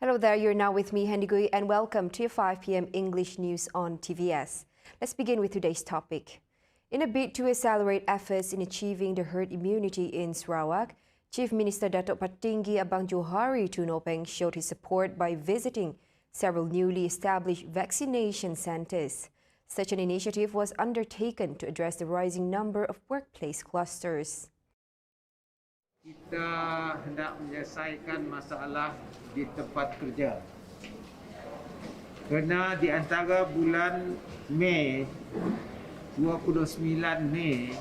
Hello there, you're now with me, Hendy Gui, and welcome to your 5 p.m. English news on TVS. Let's begin with today's topic. In a bid to accelerate efforts in achieving the herd immunity in Sarawak, Chief Minister Datuk Patinggi Abang Johari Tunopeng showed his support by visiting several newly established vaccination centres. Such an initiative was undertaken to address the rising number of workplace clusters. Kita hendak menyelesaikan masalah di tempat kerja. Kerana di antara bulan Mei, 29 Mei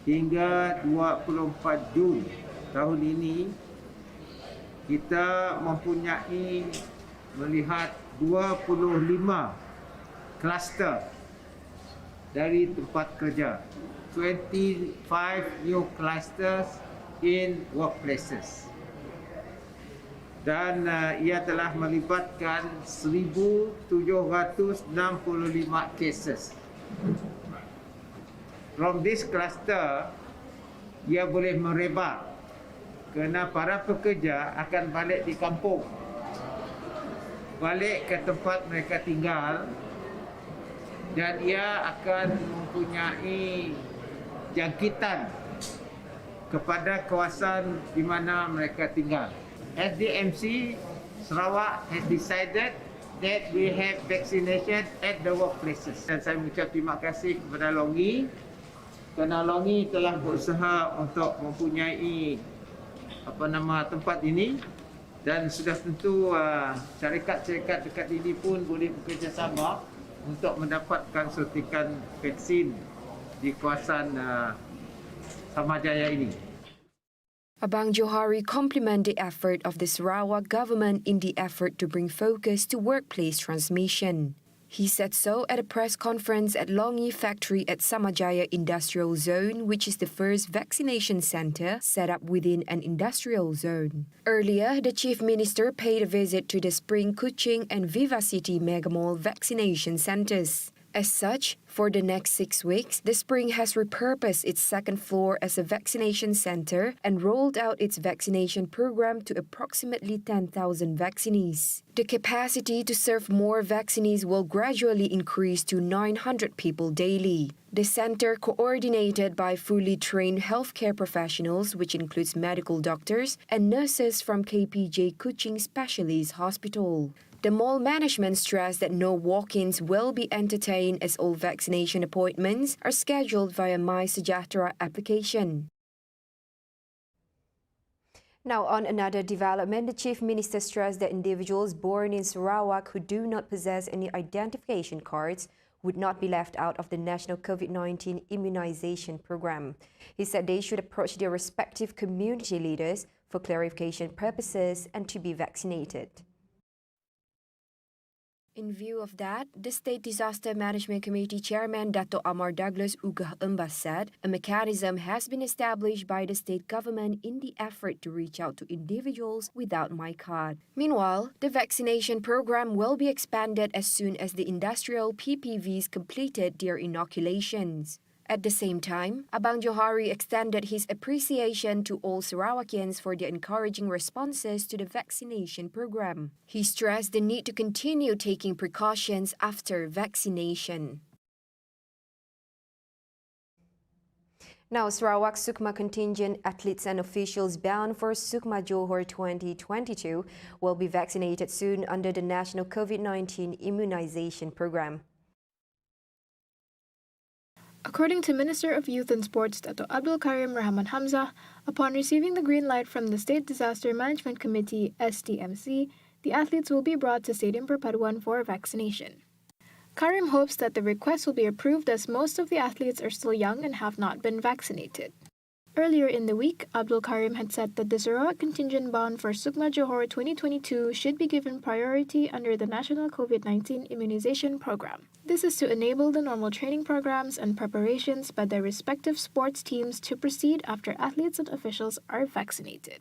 hingga 24 Jun tahun ini, kita mempunyai melihat 25 kluster dari tempat kerja. 25 new clusters in workplaces. Dan ia telah melibatkan 1,765 cases. From this cluster, ia boleh merebak kerana para pekerja akan balik di kampung, balik ke tempat mereka tinggal, dan ia akan mempunyai jangkitan kepada kawasan di mana mereka tinggal. SDMC Sarawak has decided that we have vaccination at the workplaces. Dan saya mengucap terima kasih kepada Longi kerana Longi telah berusaha untuk mempunyai tempat ini, dan sudah tentu syarikat-syarikat dekat ini pun boleh bekerjasama untuk mendapatkan suntikan vaksin di kawasan Samajaya ini. Abang Johari complimented the effort of the Sarawak government in the effort to bring focus to workplace transmission. He said so at a press conference at Longi Factory at Samajaya Industrial Zone, which is the first vaccination centre set up within an industrial zone. Earlier, the Chief Minister paid a visit to the Spring Kuching and Viva City Megamall vaccination centres. As such, for the next 6 weeks, the Spring has repurposed its second floor as a vaccination centre and rolled out its vaccination program to approximately 10,000 vaccinees. The capacity to serve more vaccinees will gradually increase to 900 people daily. The centre, coordinated by fully trained healthcare professionals, which includes medical doctors and nurses from KPJ Kuching Specialist Hospital. The mall management stressed that no walk-ins will be entertained as all vaccination appointments are scheduled via My Sejahtera application. Now, on another development, the Chief Minister stressed that individuals born in Sarawak who do not possess any identification cards would not be left out of the national COVID-19 immunization program. He said they should approach their respective community leaders for clarification purposes and to be vaccinated. In view of that, the State Disaster Management Committee Chairman Dato' Amar Douglas Ugah Embas said a mechanism has been established by the state government in the effort to reach out to individuals without MYKADS. Meanwhile, the vaccination program will be expanded as soon as the industrial PPVs completed their inoculations. At the same time, Abang Johari extended his appreciation to all Sarawakians for their encouraging responses to the vaccination program. He stressed the need to continue taking precautions after vaccination. Now, Sarawak SUKMA contingent athletes and officials bound for SUKMA Johor 2022 will be vaccinated soon under the National COVID-19 Immunization Program. According to Minister of Youth and Sports Dato' Abdul Karim Rahman Hamzah, upon receiving the green light from the State Disaster Management Committee (SDMC), the athletes will be brought to Stadium Perpaduan for vaccination. Karim hopes that the request will be approved as most of the athletes are still young and have not been vaccinated. Earlier in the week, Abdul Karim had said that the Sarawak contingent bound for SUKMA Johor 2022 should be given priority under the National COVID-19 Immunization Program. This is to enable the normal training programs and preparations by their respective sports teams to proceed after athletes and officials are vaccinated.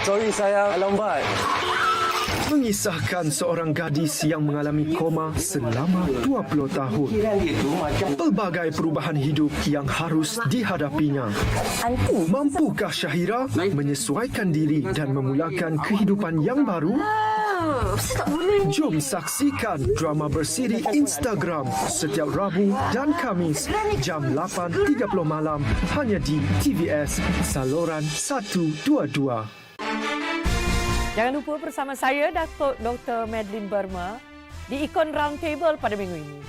Sorry saya lambat. Mengisahkan seorang gadis yang mengalami koma selama 20 tahun. Pelbagai perubahan hidup yang harus dihadapinya. Mampukah Syahira menyesuaikan diri dan memulakan kehidupan yang baru? Jom saksikan drama bersiri Instagram setiap Rabu dan Khamis jam 8.30 malam hanya di TVS saluran 122. Jangan lupa bersama saya, Datuk Dr. Madeline Burma, di Ikon Roundtable pada minggu ini.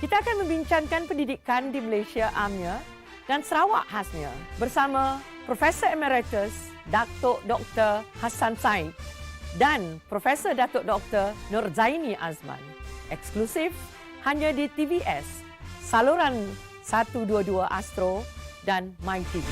Kita akan membincangkan pendidikan di Malaysia amnya dan Sarawak khasnya bersama Profesor Emeritus Datuk Dr. Hassan Said dan Profesor Datuk Dr. Nur Zaini Azman. Eksklusif hanya di TVS, saluran 122 Astro dan MYTV.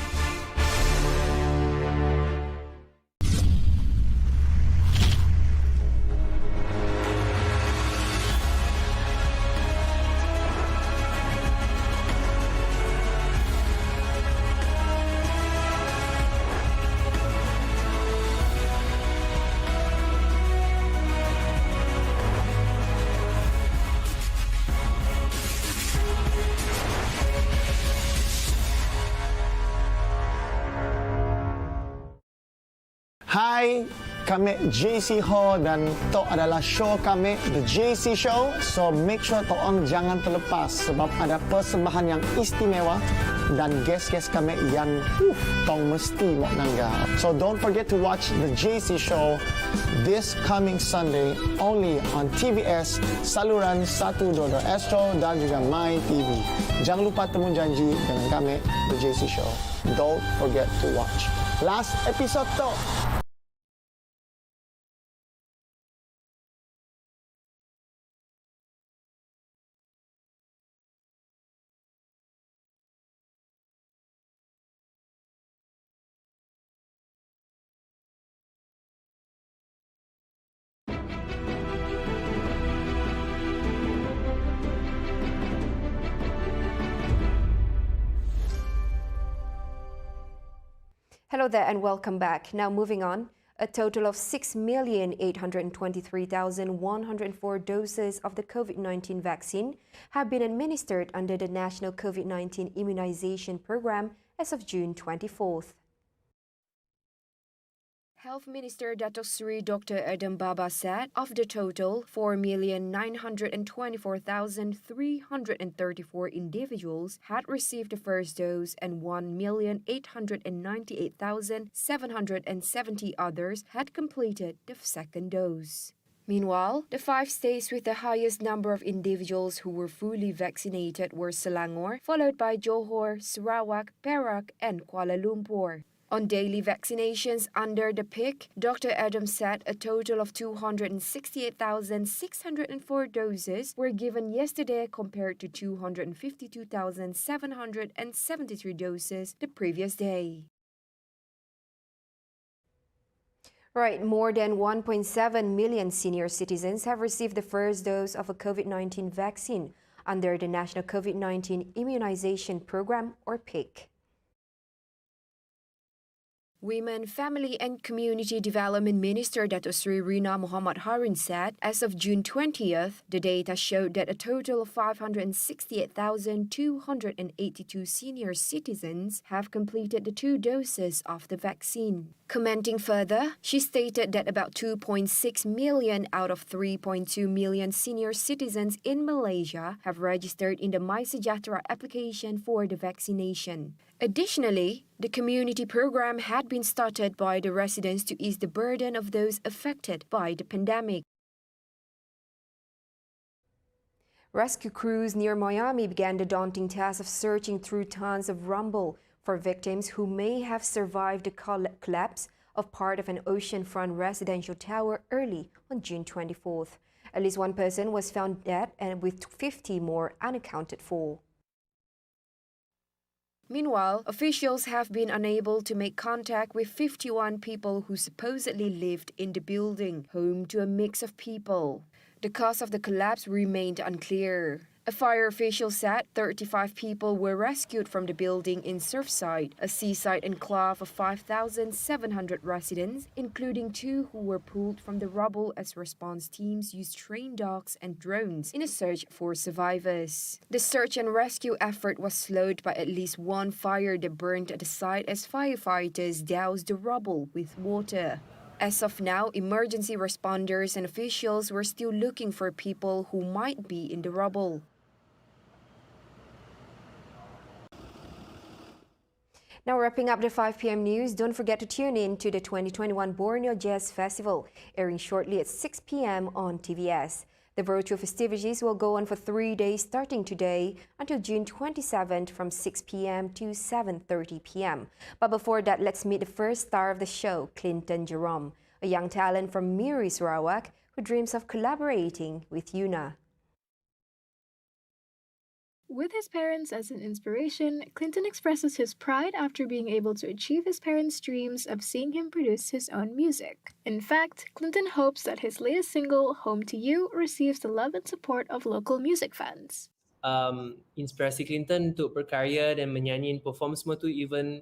Hai, kami JC Ho dan to adalah show kami The JC Show. So make sure toong jangan terlepas sebab ada persembahan yang istimewa dan guest-guest kami yang tong mesti nak nanggap. So don't forget to watch The JC Show this coming Sunday only on TVS saluran 122 Astro dan juga MyTV. Jangan lupa temu janji dengan kami The JC Show. Don't forget to watch. Last episode to. Hello there and welcome back. Now moving on, a total of 6,823,104 doses of the COVID-19 vaccine have been administered under the National COVID-19 Immunization Program as of June 24th. Health Minister Datuk Seri Dr. Adam Baba said of the total, 4,924,334 individuals had received the first dose and 1,898,770 others had completed the second dose. Meanwhile, the 5 states with the highest number of individuals who were fully vaccinated were Selangor, followed by Johor, Sarawak, Perak and Kuala Lumpur. On daily vaccinations under the PIC, Dr. Adam said a total of 268,604 doses were given yesterday compared to 252,773 doses the previous day. Right, more than 1.7 million senior citizens have received the first dose of a COVID-19 vaccine under the National COVID-19 Immunization Program or PIC. Women, Family and Community Development Minister Datuk Seri Rina Muhammad Harun said, as of June 20th, the data showed that a total of 568,282 senior citizens have completed the 2 doses of the vaccine. Commenting further, she stated that about 2.6 million out of 3.2 million senior citizens in Malaysia have registered in the MySejahtera application for the vaccination. Additionally, the community program had been started by the residents to ease the burden of those affected by the pandemic. Rescue crews near Miami began the daunting task of searching through tons of rubble for victims who may have survived the collapse of part of an oceanfront residential tower early on June 24th. At least 1 person was found dead and with 50 more unaccounted for. Meanwhile, officials have been unable to make contact with 51 people who supposedly lived in the building, home to a mix of people. The cause of the collapse remained unclear. A fire official said 35 people were rescued from the building in Surfside, a seaside enclave of 5,700 residents, including 2 who were pulled from the rubble as response teams used trained dogs and drones in a search for survivors. The search and rescue effort was slowed by at least one fire that burned at the site as firefighters doused the rubble with water. As of now, emergency responders and officials were still looking for people who might be in the rubble. Now wrapping up the 5 p.m. news, don't forget to tune in to the 2021 Borneo Jazz Festival, airing shortly at 6 p.m. on TVS. The virtual festivities will go on for 3 days starting today until June 27th from 6 p.m. to 7:30 p.m. But before that, let's meet the first star of the show, Clinton Jerome, a young talent from Miri, Sarawak, who dreams of collaborating with Yuna. With his parents as an inspiration, Clinton expresses his pride after being able to achieve his parents' dreams of seeing him produce his own music. In fact, Clinton hopes that his latest single, Home to You, receives the love and support of local music fans. Inspirasi Clinton untuk berkarya dan menyanyi, perform semua tu, even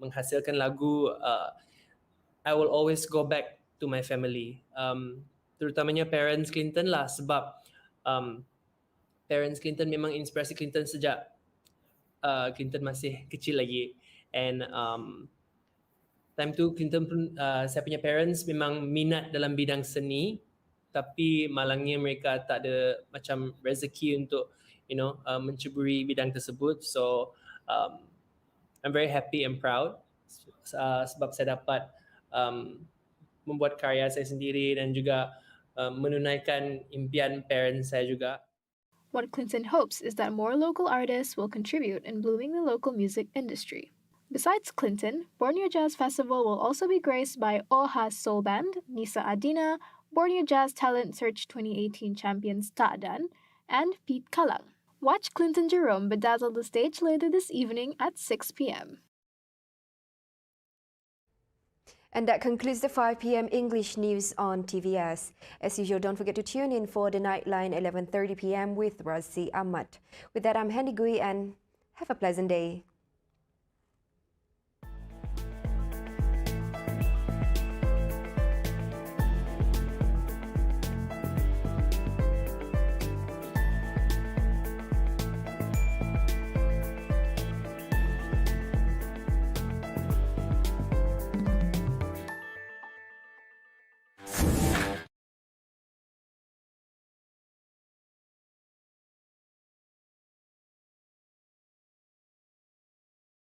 menghasilkan lagu, I will always go back to my family. Terutamanya parents Clinton lah, sebab parents Clinton memang inspirasi Clinton sejak Clinton masih kecil lagi. And time tu Clinton pun, saya punya parents memang minat dalam bidang seni, tapi malangnya mereka tak ada macam rezeki untuk menceburi bidang tersebut. So I'm very happy and proud sebab saya dapat membuat karya saya sendiri dan juga menunaikan impian parents saya juga. What Clinton hopes is that more local artists will contribute in blooming the local music industry. Besides Clinton, Borneo Jazz Festival will also be graced by Ohas Soul Band, Nisa Adina, Borneo Jazz Talent Search 2018 champions Ta'dan, and Pete Kalang. Watch Clinton Jerome bedazzle the stage later this evening at 6 p.m. And that concludes the 5 p.m. English news on TVS. As usual, don't forget to tune in for the Nightline 11:30 p.m. with Razi Ahmad. With that, I'm Hendy Gui and have a pleasant day.